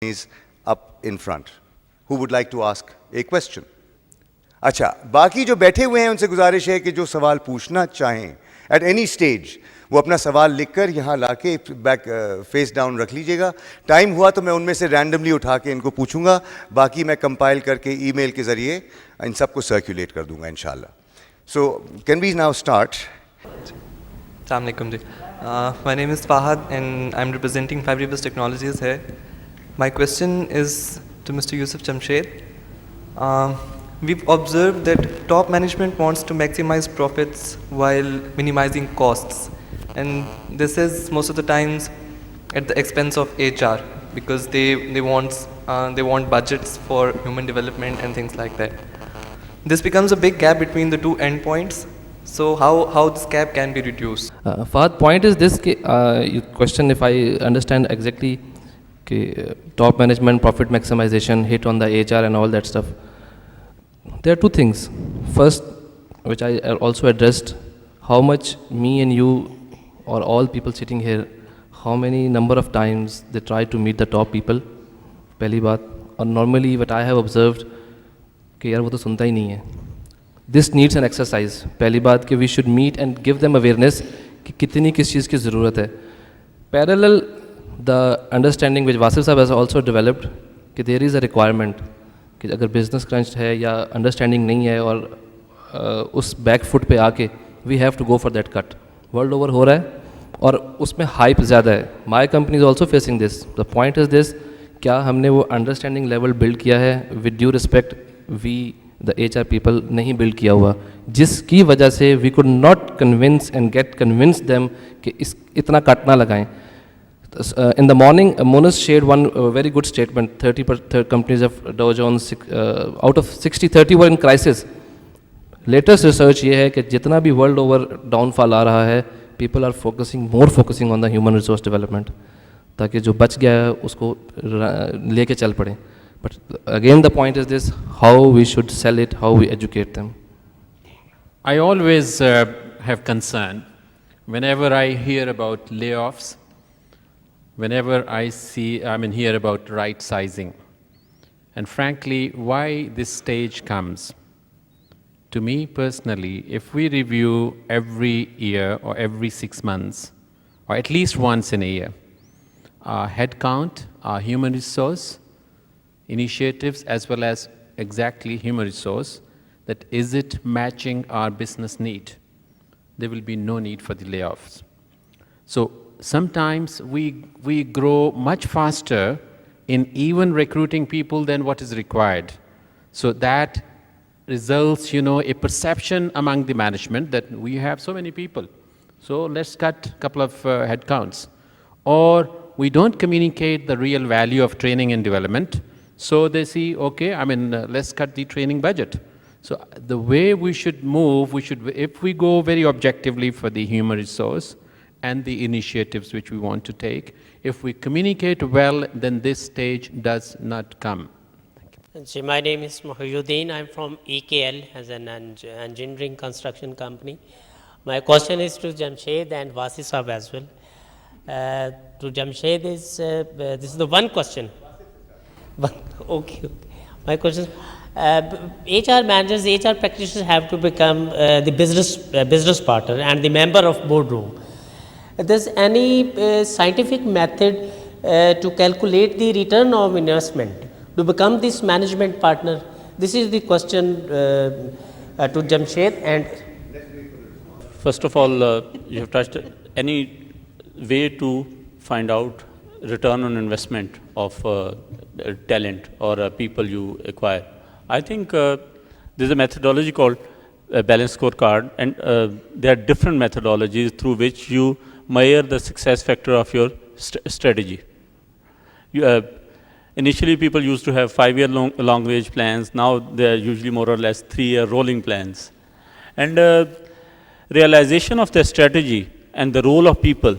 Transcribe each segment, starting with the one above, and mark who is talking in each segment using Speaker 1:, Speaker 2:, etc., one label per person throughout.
Speaker 1: is up in front. Who would like to ask a question? अच्छा, बाकी जो बैठे हुए हैं उनसे गुजारिश है कि जो सवाल पूछना चाहें at any stage वो अपना सवाल लिखकर यहाँ लाके बैक फेस डाउन रख लीजिएगा. टाइम हुआ तो मैं उनमें से रैंडमली उठा के इनको पूछूंगा, बाकी मैं कंपाइल करके ईमेल के ज़रिए इन सबको सर्कुलेट कर दूंगा इंशाल्लाह. So can we now start?
Speaker 2: Assalamu alaikum ji. My name is Fahad and I'm representing Fabribus Technologies here. My question is to Mr. Yusuf Jamshed. We've observed that top management wants to maximize profits while minimizing costs, and this is most of the times at the expense of HR because they want budgets for human development and things like that. This becomes a big gap between the two endpoints. So how this gap can be reduced?
Speaker 3: Fahad, point is this: you question if I understand exactly, top management, profit maximization, hit on the HR and all that stuff. There are two things. First, which I also addressed, how much me and you or all people sitting here, how many number of times they try to meet the top people, पहली बात. और normally what I have observed कि यार वो तो सुनता ही नहीं है. This needs an exercise. पहली बात कि we should meet and give them awareness कि कितनी किस चीज़ की ज़रूरत है. Parallel, the understanding which Wasif Sahab has also developed कि there is a requirement कि अगर business crunch है या understanding नहीं है और उस back foot पे आके we have to go for that cut. World over हो रहा है और उसमें hype ज़्यादा है. My company is also facing this. The point is this: क्या हमने वो understanding level build किया है? With due respect, we the HR people नहीं build किया हुआ, जिसकी वजह से we could not convince and get convinced them कि इतना कट ना लगाएं. In the morning, Monas shared one very good statement. 30 companies of Dow Jones, out of 60, 30 were in crisis. Latest research ये है कि जितना भी world over downfall आ रहा है, people are more focusing on the human resource development, ताकि जो बच गया है उसको लेके चल पड़े. But again, the point is this: how we should sell it, how we educate them.
Speaker 4: I always have concern whenever I hear about layoffs, whenever I hear about right sizing. And frankly, why this stage comes. To me personally, if we review every year or every 6 months, or at least once in a year, our headcount, our human resource initiatives, as well as exactly human resource, that is it matching our business need, there will be no need for the layoffs. So sometimes we grow much faster in even recruiting people than what is required. So that results, a perception among the management that we have so many people, so let's cut a couple of headcounts. Or we don't communicate the real value of training and development, so they see, okay, let's cut the training budget. So the way we should move, if we go very objectively for the human resource and the initiatives which we want to take, if we communicate well, then this stage does not come.
Speaker 5: So my name is Mohyuddin. I'm from EKL as an engineering construction company. My question is to Jamshed and Wasif Sahab as well. To Jamshed is, this is the one question. Okay. My question is, HR managers, HR practitioners have to become the business partner and the member of boardroom. There's any scientific method to calculate the return of investment to become this management partner? This is the question to Jamshed. And
Speaker 6: first of all, you have touched any way to find out return on investment of talent or people you acquire. I think there's a methodology called balanced scorecard, and there are different methodologies through which you measure the success factor of your strategy. Initially, people used to have 5-year long-range plans. Now they are usually more or less 3-year rolling plans. And realization of the strategy and the role of people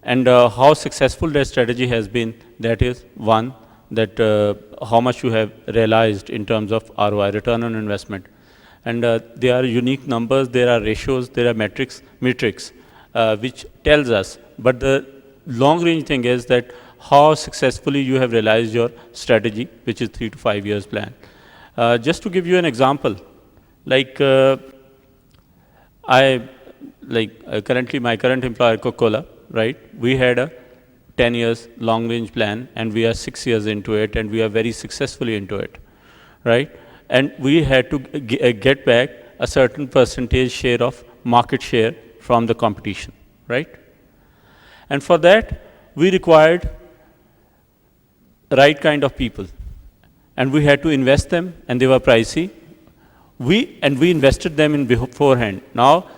Speaker 6: and how successful their strategy has been, that is one, that how much you have realized in terms of ROI, return on investment. And there are unique numbers, there are ratios, there are metrics which tells us. But the long range thing is that how successfully you have realized your strategy, which is 3 to 5 years plan. Just to give you an example, like currently my current employer, Coca-Cola, right? We had a 10 years long range plan and we are 6 years into it and we are very successfully into it, right? And we had to get back a certain percentage share of market share from the competition, right? And for that, we required right kind of people. And we had to invest them and they were pricey. We invested them in beforehand. Now,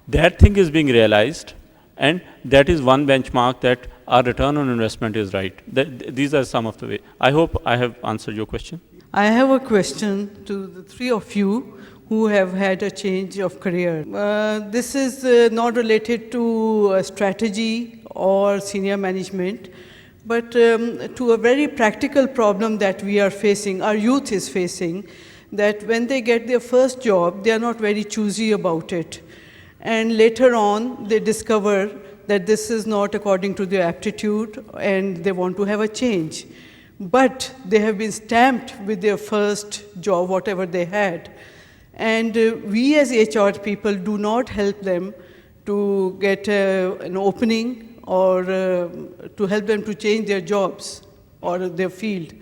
Speaker 6: that thing is being realized and that is one benchmark that our return on investment is right. These are some of the ways. I hope I have answered your question.
Speaker 7: I have a question to the three of you who have had a change of career. This is not related to strategy or senior management, but to a very practical problem that we are facing, our youth is facing, that when they get their first job, they are not very choosy about it. And later on, they discover that this is not according to their aptitude and they want to have a change. But they have been stamped with their first job, whatever they had. And we as HR people do not help them to get an opening or to help them to change their jobs or their field.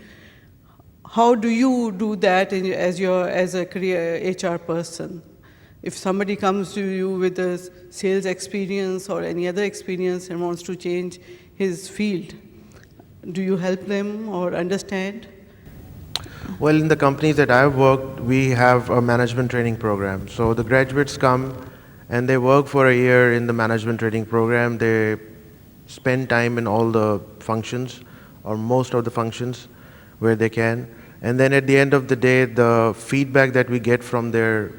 Speaker 7: How do you do that as a career HR person? If somebody comes to you with a sales experience or any other experience and wants to change his field, do you help them or understand?
Speaker 8: Well, in the companies that I've worked, we have a management training program. So the graduates come and they work for a year in the management training program. They spend time in all the functions or most of the functions where they can. And then at the end of the day, the feedback that we get from their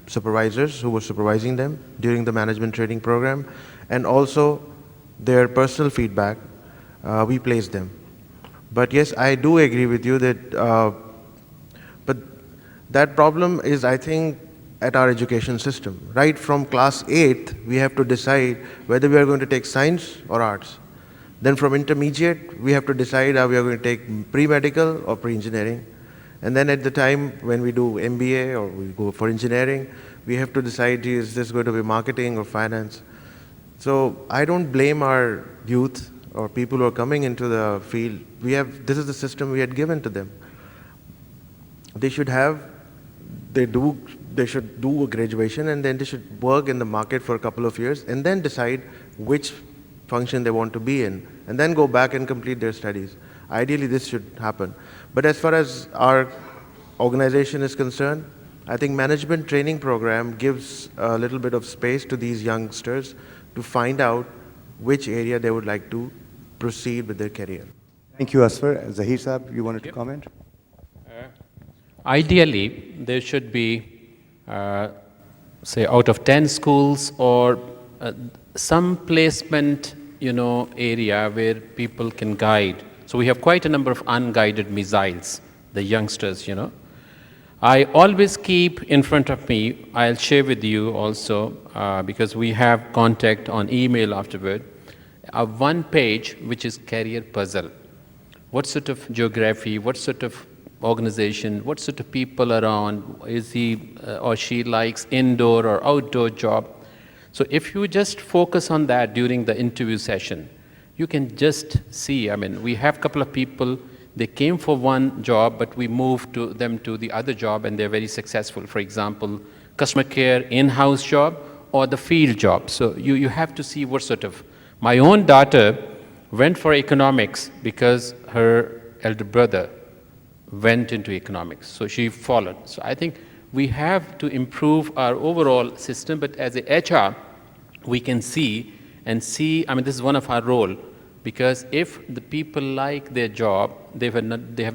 Speaker 8: supervisors who were supervising them during the management training program and also their personal feedback, we place them. But yes, I do agree with you that but that problem is, I think, at our education system. Right from class 8th, we have to decide whether we are going to take science or arts. Then from intermediate, we have to decide are we going to take pre-medical or pre-engineering. And then at the time when we do MBA or we go for engineering, we have to decide is this going to be marketing or finance. So I don't blame our youth or people who are coming into the field. This is the system we had given to them. They should do a graduation and then they should work in the market for a couple of years and then decide which function they want to be in and then go back and complete their studies. Ideally, this should happen. But as far as our organization is concerned, I think management training program gives a little bit of space to these youngsters to find out which area they would like to proceed with their career.
Speaker 1: Thank you, Asfar. Zahir Saab, you wanted to comment?
Speaker 4: Ideally, there should be, say, out of 10 schools or some placement, area where people can guide. So we have quite a number of unguided missiles, the youngsters, I always keep in front of me, I'll share with you also, because we have contact on email afterward, one page which is career puzzle. What sort of geography, what sort of organization, what sort of people around, is he or she likes indoor or outdoor job. So if you just focus on that during the interview session, you can just see, we have a couple of people, they came for one job, but we moved them to the other job and they're very successful. For example, customer care in-house job or the field job. So you have to see what sort of. My own daughter went for economics because her elder brother went into economics. So she followed. So I think we have to improve our overall system, but as a HR, we can see, this is one of our role, because if the people like their job, they have